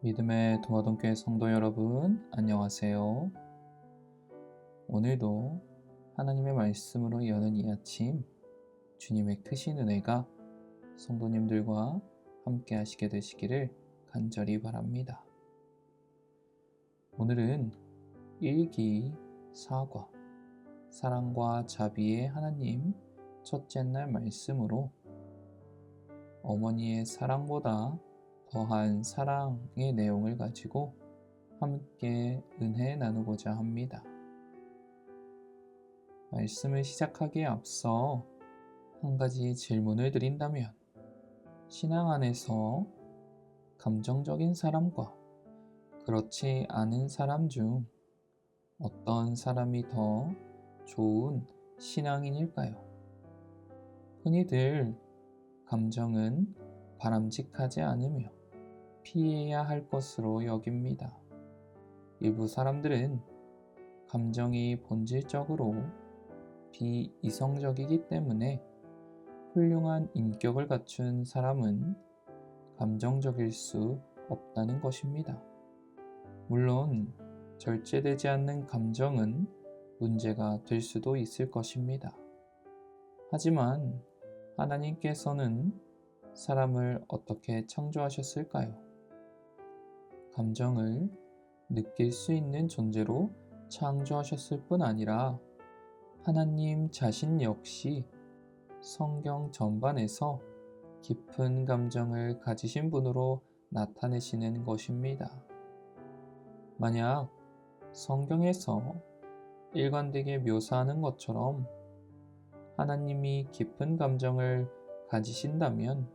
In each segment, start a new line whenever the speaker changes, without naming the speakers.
믿음의 도마동교회 성도 여러분, 안녕하세요. 오늘도 하나님의 말씀으로 여는 이 아침, 주님의 크신 은혜가 성도님들과 함께 하시게 되시기를 간절히 바랍니다. 오늘은 일기 사과, 사랑과 자비의 하나님 첫째 날 말씀으로 어머니의 사랑보다 더한 사랑의 내용을 가지고 함께 은혜 나누고자 합니다. 말씀을 시작하기에 앞서 한 가지 질문을 드린다면, 신앙 안에서 감정적인 사람과 그렇지 않은 사람 중 어떤 사람이 더 좋은 신앙인일까요? 흔히들 감정은 바람직하지 않으며 피해야 할 것으로 여깁니다. 일부 사람들은 감정이 본질적으로 비이성적이기 때문에 훌륭한 인격을 갖춘 사람은 감정적일 수 없다는 것입니다. 물론 절제되지 않는 감정은 문제가 될 수도 있을 것입니다. 하지만 하나님께서는 사람을 어떻게 창조하셨을까요? 감정을 느낄 수 있는 존재로 창조하셨을 뿐 아니라 하나님 자신 역시 성경 전반에서 깊은 감정을 가지신 분으로 나타내시는 것입니다. 만약 성경에서 일관되게 묘사하는 것처럼 하나님이 깊은 감정을 가지신다면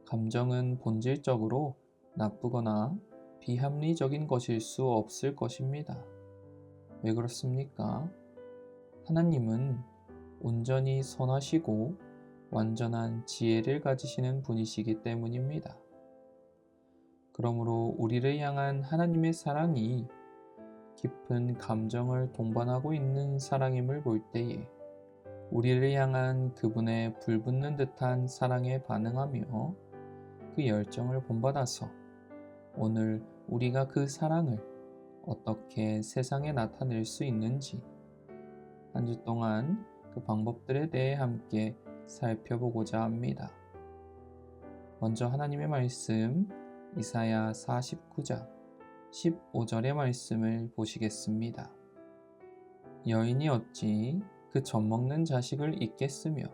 감정은 본질적으로 나쁘거나 비합리적인 것일 수 없을 것입니다. 왜 그렇습니까? 하나님은 온전히 선하시고 완전한 지혜를 가지시는 분이시기 때문입니다. 그러므로 우리를 향한 하나님의 사랑이 깊은 감정을 동반하고 있는 사랑임을 볼 때에 우리를 향한 그분의 불붙는 듯한 사랑에 반응하며 그 열정을 본받아서 오늘 우리가 그 사랑을 어떻게 세상에 나타낼 수 있는지 한 주 동안 그 방법들에 대해 함께 살펴보고자 합니다. 먼저 하나님의 말씀 이사야 49장 15절의 말씀을 보시겠습니다. 여인이 어찌 그 젖먹는 자식을 잊겠으며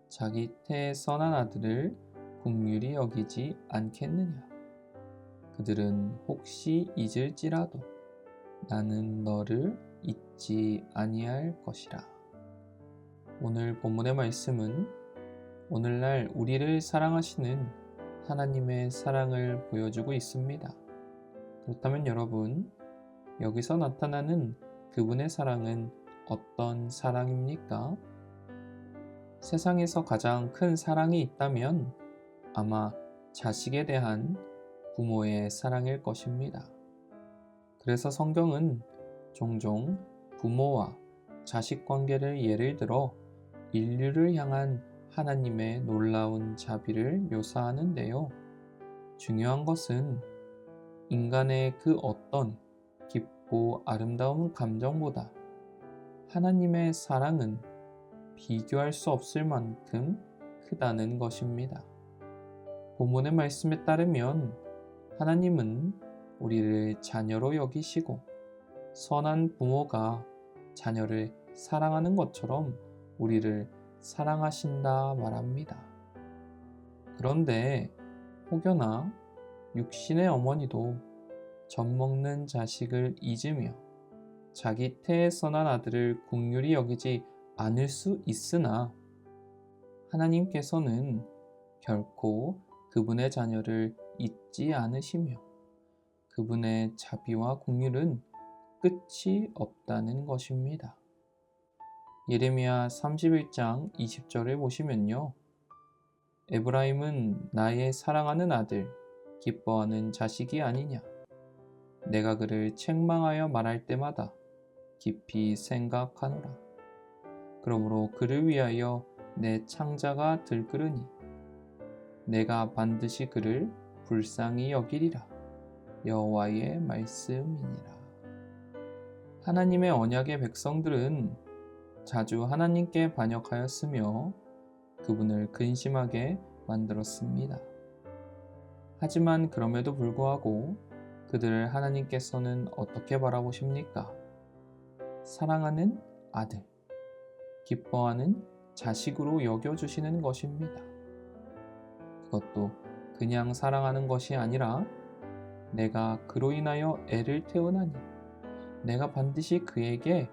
자기 태의 선한 아들을 긍휼히 여기지 않겠느냐. 그들은 혹시 잊을지라도 나는 너를 잊지 아니할 것이라. 오늘 본문의 말씀은 오늘날 우리를 사랑하시는 하나님의 사랑을 보여주고 있습니다. 그렇다면 여러분, 여기서 나타나는 그분의 사랑은 어떤 사랑입니까? 세상에서 가장 큰 사랑이 있다면 아마 자식에 대한 부모의 사랑일 것입니다. 그래서 성경은 종종 부모와 자식 관계를 예를 들어 인류를 향한 하나님의 놀라운 자비를 묘사하는데요. 중요한 것은 인간의 그 어떤 깊고 아름다운 감정보다 하나님의 사랑은 비교할 수 없을 만큼 크다는 것입니다. 본문의 말씀에 따르면 하나님은 우리를 자녀로 여기시고 선한 부모가 자녀를 사랑하는 것처럼 우리를 사랑하신다 말합니다. 그런데 혹여나 육신의 어머니도 젖먹는 자식을 잊으며 자기 태의 선한 아들을 긍휼히 여기지 않을 수 있으나 하나님께서는 결코 그분의 자녀를 잊지 않으시며 그분의 자비와 긍휼은 끝이 없다는 것입니다. 예레미야 31장 20절을 보시면요. 에브라임은 나의 사랑하는 아들, 기뻐하는 자식이 아니냐. 내가 그를 책망하여 말할 때마다 깊이 생각하노라. 그러므로 그를 위하여 내 창자가 들끓으니 내가 반드시 그를 불쌍히 여기리라. 여호와의 말씀이니라. 하나님의 언약의 백성들은 자주 하나님께 반역하였으며 그분을 근심하게 만들었습니다. 하지만 그럼에도 불구하고 그들을 하나님께서는 어떻게 바라보십니까? 사랑하는 아들, 기뻐하는 자식으로 여겨주시는 것입니다. 그것도 그냥 사랑하는 것이 아니라 내가 그로 인하여 애를 태우나니 내가 반드시 그에게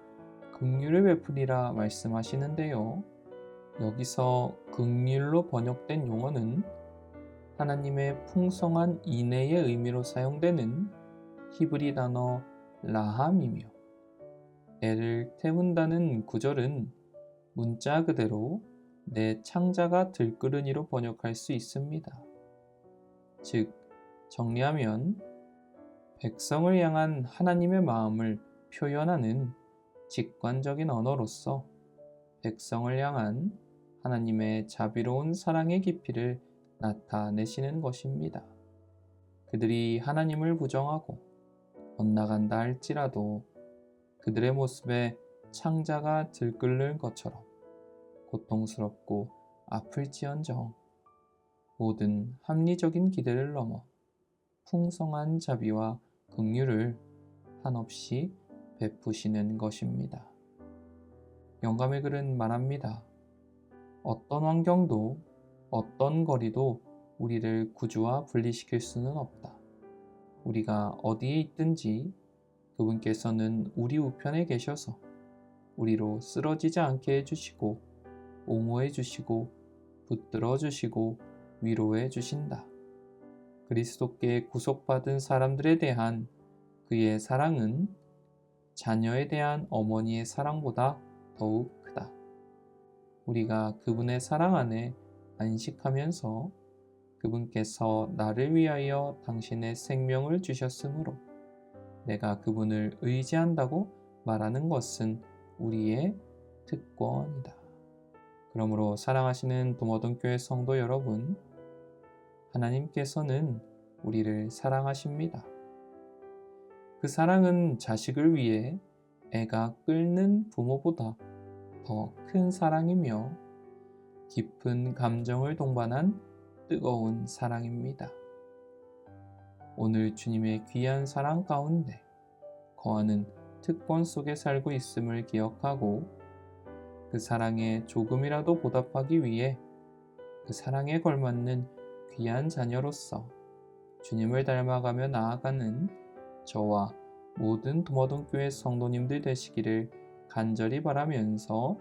긍휼을 베푸리라 말씀하시는데요. 여기서 긍휼로 번역된 용어는 하나님의 풍성한 인애의 의미로 사용되는 히브리 단어 라함이며, 애를 태운다는 구절은 문자 그대로 내 창자가 들끓으니로 번역할 수 있습니다. 즉, 정리하면 백성을 향한 하나님의 마음을 표현하는 직관적인 언어로서 백성을 향한 하나님의 자비로운 사랑의 깊이를 나타내시는 것입니다. 그들이 하나님을 부정하고 엇나간다 할지라도 그들의 모습에 창자가 들끓는 것처럼 고통스럽고 아플지언정 모든 합리적인 기대를 넘어 풍성한 자비와 긍휼을 한없이 베푸시는 것입니다. 영감의 글은 말합니다. 어떤 환경도 어떤 거리도 우리를 구주와 분리시킬 수는 없다. 우리가 어디에 있든지 그분께서는 우리 우편에 계셔서 우리로 쓰러지지 않게 해주시고 옹호해 주시고 붙들어 주시고 위로해 주신다. 그리스도께 구속받은 사람들에 대한 그의 사랑은 자녀에 대한 어머니의 사랑보다 더욱 크다. 우리가 그분의 사랑 안에 안식하면서 그분께서 나를 위하여 당신의 생명을 주셨으므로 내가 그분을 의지한다고 말하는 것은 우리의 특권이다. 그러므로 사랑하시는 도모동교회 성도 여러분, 하나님께서는 우리를 사랑하십니다. 그 사랑은 자식을 위해 애가 끓는 부모보다 더 큰 사랑이며 깊은 감정을 동반한 뜨거운 사랑입니다. 오늘 주님의 귀한 사랑 가운데 거하는 특권 속에 살고 있음을 기억하고 그 사랑에 조금이라도 보답하기 위해 그 사랑에 걸맞는 귀한 자녀로서 주님을 닮아가며 나아가는 저와 모든 도모동교회 성도님들 되시기를 간절히 바라면서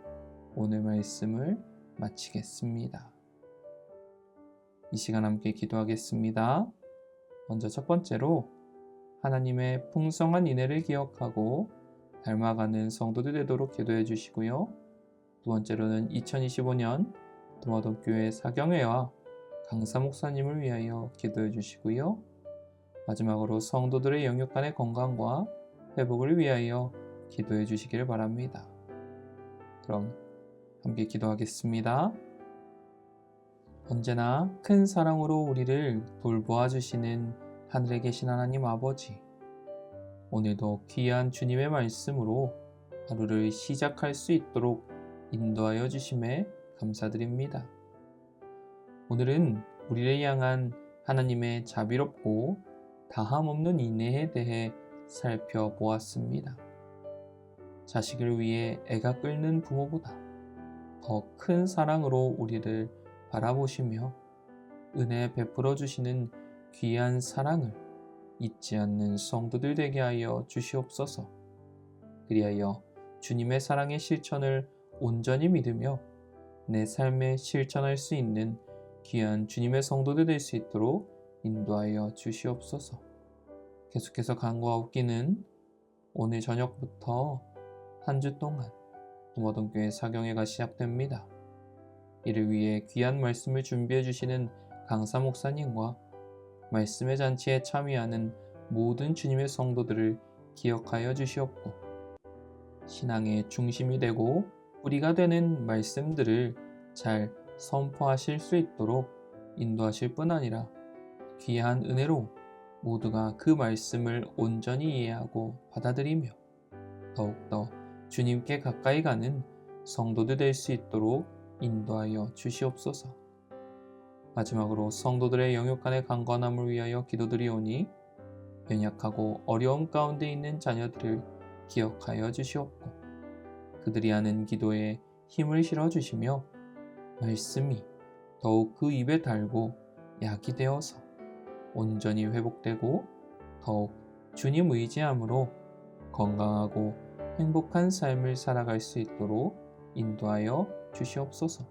오늘 말씀을 마치겠습니다. 이 시간 함께 기도하겠습니다. 먼저 첫 번째로 하나님의 풍성한 인애를 기억하고 닮아가는 성도들 되도록 기도해 주시고요. 두 번째로는 2025년 도모동교회 사경회와 강사 목사님을 위하여 기도해 주시고요. 마지막으로 성도들의 영육간의 건강과 회복을 위하여 기도해 주시기를 바랍니다. 그럼 함께 기도하겠습니다. 언제나 큰 사랑으로 우리를 돌보아 주시는 하늘에 계신 하나님 아버지, 오늘도 귀한 주님의 말씀으로 하루를 시작할 수 있도록 인도하여 주심에 감사드립니다. 오늘은 우리를 향한 하나님의 자비롭고 다함없는 인애에 대해 살펴보았습니다. 자식을 위해 애가 끓는 부모보다 더 큰 사랑으로 우리를 바라보시며 은혜 베풀어 주시는 귀한 사랑을 잊지 않는 성도들 되게 하여 주시옵소서. 그리하여 주님의 사랑의 실천을 온전히 믿으며 내 삶에 실천할 수 있는 귀한 주님의 성도들 될 수 있도록 인도하여 주시옵소서. 계속해서 간구하옵기는 오늘 저녁부터 한 주 동안 도모동교회 사경회가 시작됩니다. 이를 위해 귀한 말씀을 준비해 주시는 강사 목사님과 말씀의 잔치에 참여하는 모든 주님의 성도들을 기억하여 주시옵고 신앙의 중심이 되고 뿌리가 되는 말씀들을 잘 선포하실 수 있도록 인도하실 뿐 아니라 귀한 은혜로 모두가 그 말씀을 온전히 이해하고 받아들이며 더욱더 주님께 가까이 가는 성도들 될 수 있도록 인도하여 주시옵소서. 마지막으로 성도들의 영육간의 강건함을 위하여 기도드리오니 연약하고 어려움 가운데 있는 자녀들을 기억하여 주시옵고 그들이 하는 기도에 힘을 실어주시며 말씀이 더욱 그 입에 달고 약이 되어서 온전히 회복되고 더욱 주님 의지함으로 건강하고 행복한 삶을 살아갈 수 있도록 인도하여 주시옵소서.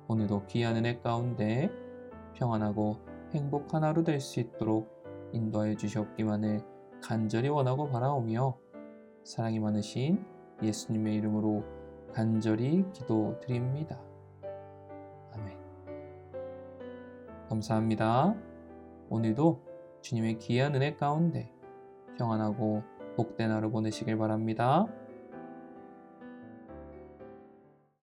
오늘도 귀한 은혜 가운데 평안하고 행복한 하루 될 수 있도록 인도하여 주시옵기만을 간절히 원하고 바라오며 사랑이 많으신 예수님의 이름으로 간절히 기도드립니다. 아멘. 감사합니다. 오늘도 주님의 귀한 은혜 가운데 평안하고 복된 하루 보내시길 바랍니다.